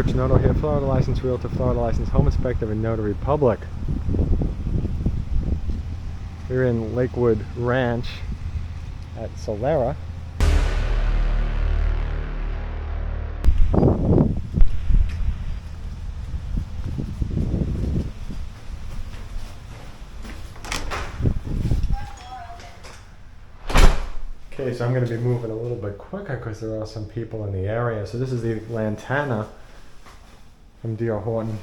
Rich Noto here, Florida licensed realtor, Florida licensed home inspector in Notary Public. We're in Lakewood Ranch at Solera. Okay, so I'm going to be moving a little bit quicker because there are some people in the area. So this is the Lantana from Horton.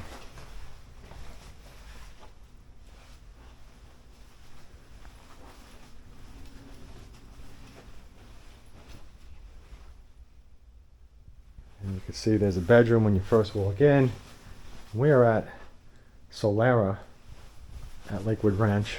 And you can see there's a bedroom when you first walk in. We're at Solera at Lakewood Ranch.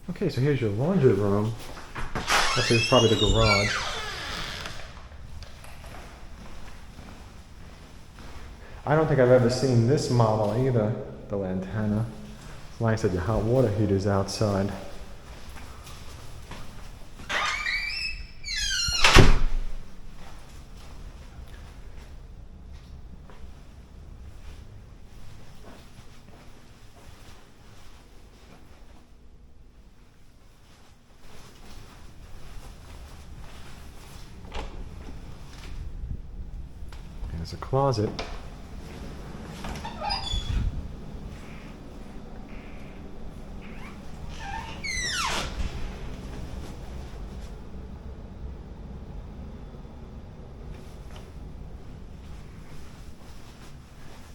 Okay, so here's your laundry room. This is probably the garage. I don't think I've ever seen this model either, the Lantana. It's nice that your hot water heater's outside. There's a closet.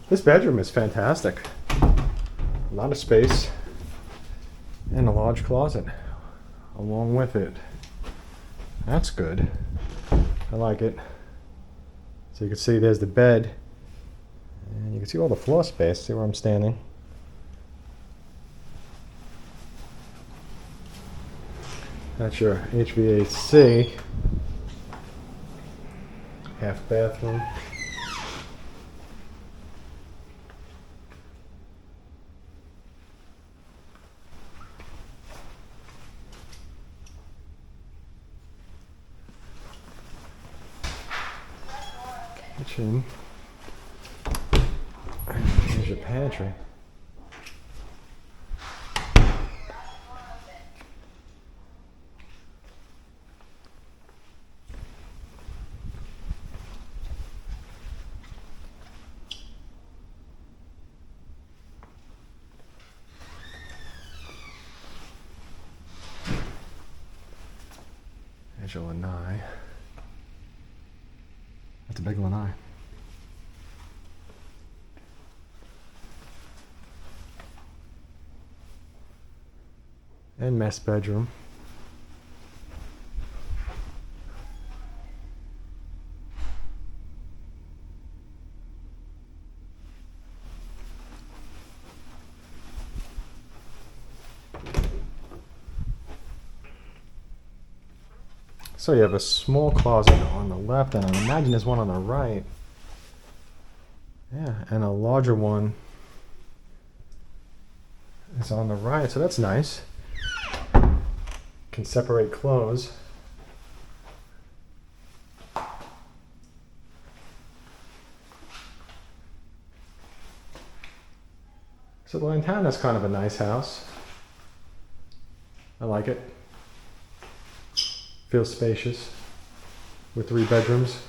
This bedroom is fantastic. A lot of space and a large closet along with it. That's good. I like it. So you can see there's the bed, and you can see all the floor space. See where I'm standing. That's your HVAC, half bathroom. Kitchen. Here's your pantry. There's your lanai. That's a big lanai. And mess bedroom. So you have a small closet on the left, and I imagine there's one on the right. Yeah, and a larger one is on the right, so that's nice. Can separate clothes. So the Lantana is kind of a nice house. I like it. Feels spacious with 3 bedrooms.